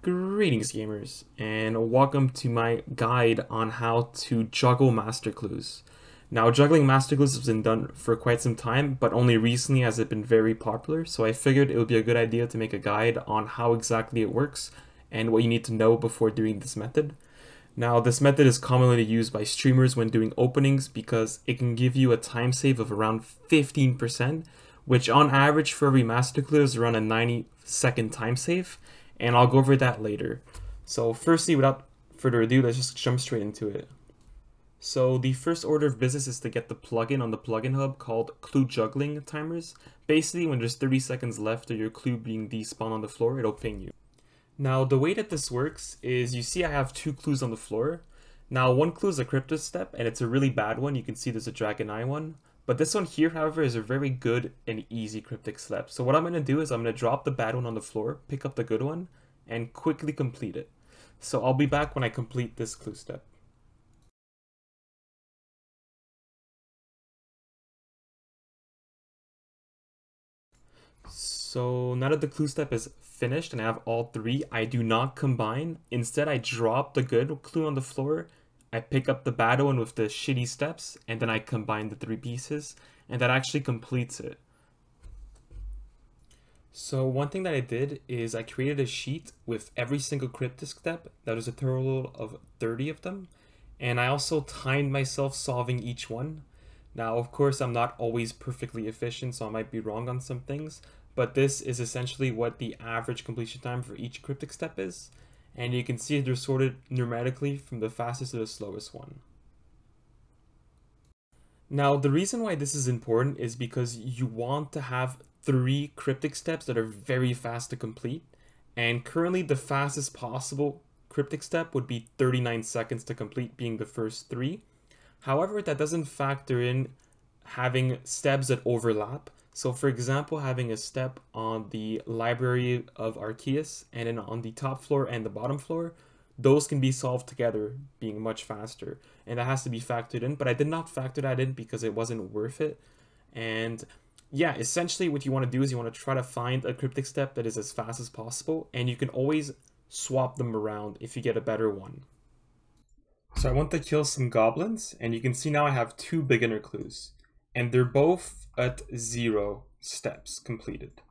Greetings gamers, and welcome to my guide on how to juggle master clues. Now, juggling master clues has been done for quite some time, but only recently has it been very popular, so I figured it would be a good idea to make a guide on how exactly it works and what you need to know before doing this method. Now, this method is commonly used by streamers when doing openings because it can give you a time save of around 15%, which on average for every master clue is around a 90-second time save. And I'll go over that later. So firstly, without further ado, let's just jump straight into it. So the first order of business is to get the plugin on the plugin hub called Clue Juggling Timers. Basically, when there's 30 seconds left of your clue being despawned on the floor, it'll ping you. Now, the way that this works is, you see I have two clues on the floor. Now, one clue is a crypto step, and it's a really bad one. You can see there's a Drakan eye one. But this one here, however, is a very good and easy cryptic step. So what I'm going to do is I'm going to drop the bad one on the floor, pick up the good one, and quickly complete it. So I'll be back when I complete this clue step. So now that the clue step is finished and I have all three, I do not combine. Instead, I drop the good clue on the floor, I pick up the bad one with the shitty steps, and then I combine the three pieces, and that actually completes it. So one thing that I did is I created a sheet with every single cryptic step. That was a total of 30 of them. And I also timed myself solving each one. Now, of course, I'm not always perfectly efficient, so I might be wrong on some things, but this is essentially what the average completion time for each cryptic step is. And you can see they're sorted numerically from the fastest to the slowest one. Now, the reason why this is important is because you want to have 3 cryptic steps that are very fast to complete. And currently the fastest possible cryptic step would be 39 seconds to complete, being the first 3. However, that doesn't factor in having steps that overlap. So for example, having a step on the library of Arceus and then on the top floor and the bottom floor, those can be solved together, being much faster. And that has to be factored in, but I did not factor that in because it wasn't worth it. And yeah, essentially what you want to do is you want to try to find a cryptic step that is as fast as possible, and you can always swap them around if you get a better one. So I want to kill some goblins, and you can see now I have 2 beginner clues, and they're both at 0 steps completed.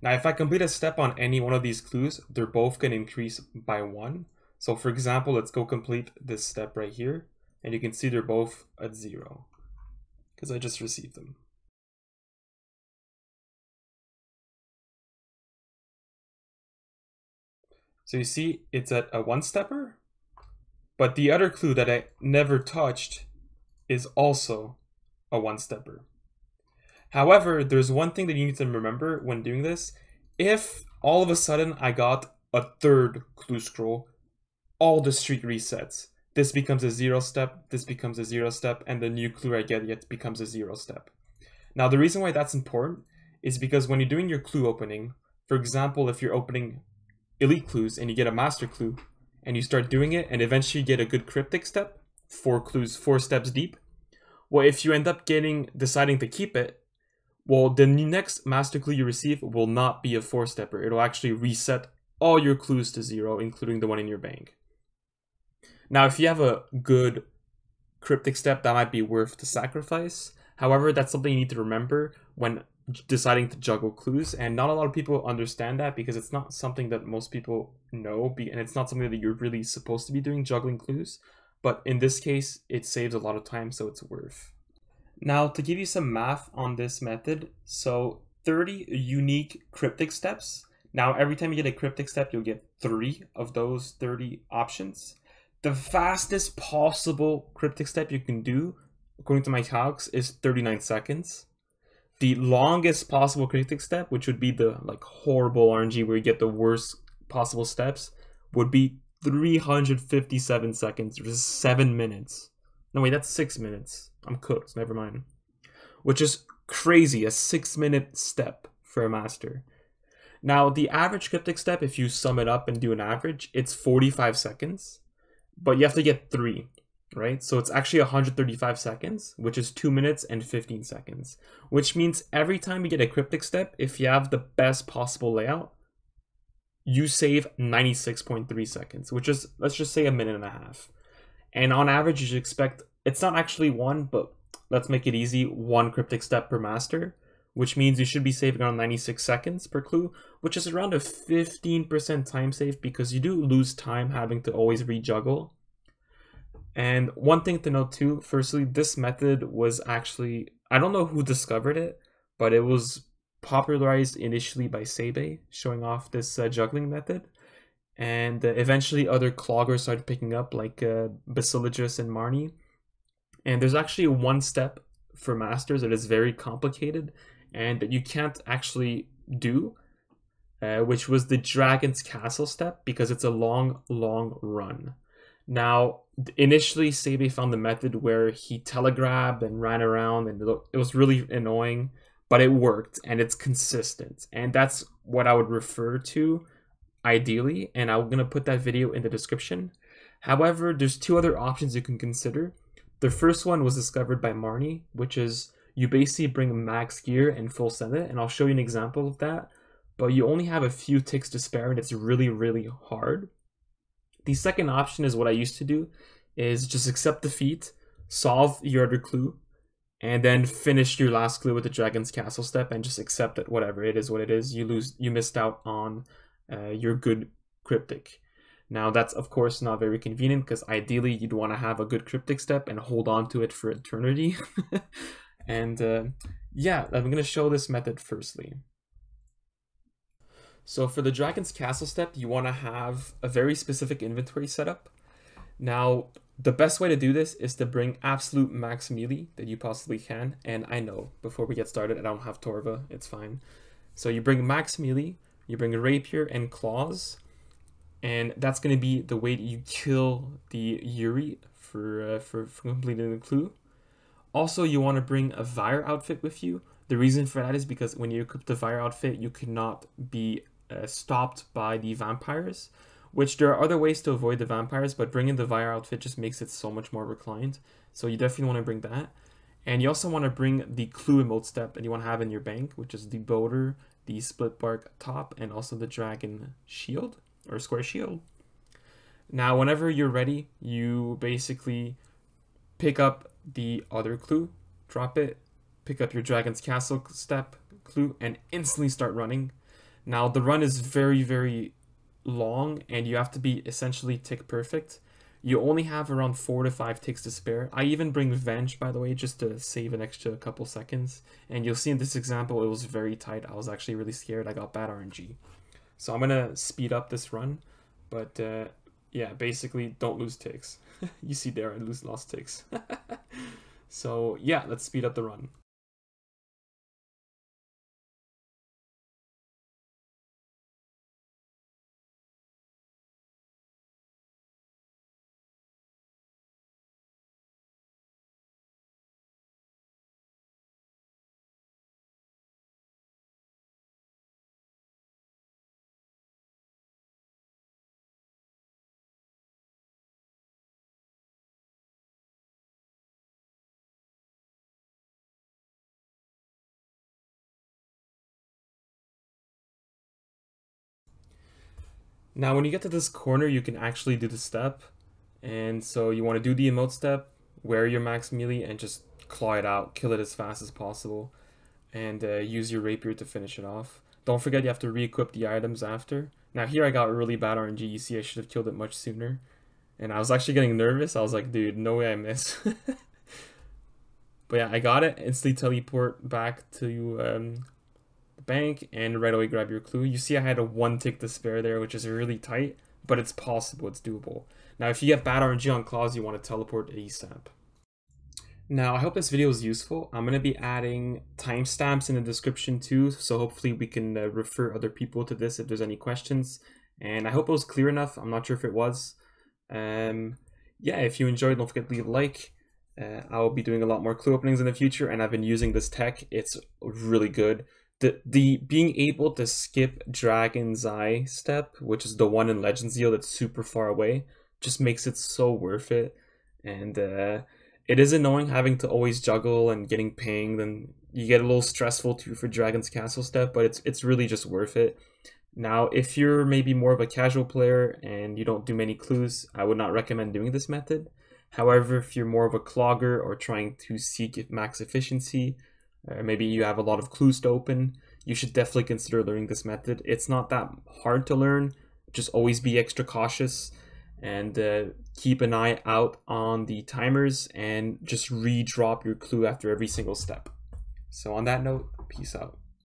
Now, if I complete a step on any one of these clues, they're both going to increase by 1. So for example, let's go complete this step right here, and you can see they're both at 0 because I just received them. So you see it's at a 1-stepper, but the other clue that I never touched is also a 1-stepper. However, there's one thing that you need to remember when doing this. If all of a sudden I got a 3rd clue scroll, all the streak resets. This becomes a 0 step, this becomes a 0 step, and the new clue I get becomes a 0 step. Now, the reason why that's important is because when you're doing your clue opening, for example, if you're opening elite clues and you get a master clue and you start doing it and eventually you get a good cryptic step, 4 clues, 4 steps deep, well, if you end up deciding to keep it, well, the next master clue you receive will not be a 4-stepper. It'll actually reset all your clues to 0, including the one in your bank. Now, if you have a good cryptic step, that might be worth the sacrifice. However, that's something you need to remember when deciding to juggle clues, and not a lot of people understand that because it's not something that most people know, and it's not something that you're really supposed to be doing, juggling clues. But in this case, it saves a lot of time, so it's worth. Now, to give you some math on this method, so 30 unique cryptic steps. Now, every time you get a cryptic step, you'll get 3 of those 30 options. The fastest possible cryptic step you can do, according to my calcs, is 39 seconds. The longest possible cryptic step, which would be the horrible RNG where you get the worst possible steps, would be 357 seconds, which is 7 minutes. No, wait, that's 6 minutes. I'm cooked, never mind. Which is crazy, a 6-minute step for a master. Now, the average cryptic step, if you sum it up and do an average, it's 45 seconds. But you have to get 3, right? So it's actually 135 seconds, which is 2 minutes and 15 seconds. Which means every time you get a cryptic step, if you have the best possible layout, you save 96.3 seconds, which is, let's just say, a minute and a half. And on average, you should expect, it's not actually one, but let's make it easy, one cryptic step per master, which means you should be saving around 96 seconds per clue, which is around a 15% time save, because you do lose time having to always re-juggle. And one thing to note too, firstly, this method was actually, I don't know who discovered it, but it was popularized initially by Sae Bae, showing off this juggling method. And eventually other cloggers started picking up, like Basiligis and Marnie. And there's actually one step for masters that is very complicated and that you can't actually do, which was the Dragon's Castle step, because it's a long run. Now, initially, Sae Bae found the method where he telegrabbed and ran around, and it was really annoying, but it worked, and it's consistent. And that's what I would refer to, ideally, and I'm going to put that video in the description. However, there's two other options you can consider. The first one was discovered by Marnie, which is you basically bring max gear and full Senate, and I'll show you an example of that, but you only have a few ticks to spare, and it's really hard. The second option is what I used to do, is just accept defeat, solve your other clue, and then finish your last clue with the Dragon's Castle step and just accept that whatever, it is what it is. You missed out on your good cryptic. Now that's of course not very convenient, because ideally you'd want to have a good cryptic step and hold on to it for eternity. And yeah, I'm going to show this method firstly. So for the Dragon's Castle step, you want to have a very specific inventory setup. Now, the best way to do this is to bring absolute max melee that you possibly can. And I know, before we get started, I don't have Torva, it's fine. So you bring max melee, you bring Rapier and Claws, and that's going to be the way that you kill the Yuri for completing the clue. Also, you want to bring a Vire outfit with you. The reason for that is because when you equip the Vire outfit, you cannot be stopped by the vampires, which there are other ways to avoid the vampires, but bringing the Vire outfit just makes it so much more reclined. So you definitely want to bring that. And you also want to bring the clue emote step that you want to have in your bank, which is the Boulder, the Split Bark top, and also the Dragon Shield, or Square Shield. Now, whenever you're ready, you basically pick up the other clue, drop it, pick up your Dragon's Castle step clue, and instantly start running. Now, the run is very long, and you have to be essentially tick perfect. You only have around 4 to 5 ticks to spare. I even bring Venge, by the way, just to save an extra couple seconds. And you'll see in this example, it was very tight. I was actually really scared. I got bad RNG. So I'm going to speed up this run. But yeah, basically, don't lose ticks. You see there, I lost ticks. So yeah, let's speed up the run. Now, when you get to this corner, you can actually do the step. And so you want to do the emote step, wear your max melee, and just claw it out, kill it as fast as possible, and use your Rapier to finish it off. Don't forget you have to re-equip the items after. Now here I got really bad RNG, you see I should have killed it much sooner. And I was actually getting nervous, I was like, dude, no way I miss. But yeah, I got it, instantly teleport back to the bank, and right away grab your clue. You see I had a 1 tick to spare there, which is really tight, but it's possible, it's doable. Now if you get bad RNG on claws, you want to teleport ASAP. Now I hope this video is useful. I'm going to be adding timestamps in the description too, so hopefully we can refer other people to this if there's any questions. And I hope it was clear enough. I'm not sure if it was. Yeah, if you enjoyed, don't forget to leave a like. I'll be doing a lot more clue openings in the future, and I've been using this tech. It's really good. The being able to skip Dragon's Eye step, which is the one in Legends Zeal that's super far away, just makes it so worth it. And it is annoying having to always juggle and getting pinged, and you get a little stressful too for Dragon's Castle step, but it's really just worth it. Now, if you're maybe more of a casual player and you don't do many clues, I would not recommend doing this method. However, if you're more of a clogger or trying to seek max efficiency, or maybe you have a lot of clues to open, you should definitely consider learning this method. It's not that hard to learn, just always be extra cautious and keep an eye out on the timers and just re-drop your clue after every single step. So on that note, peace out.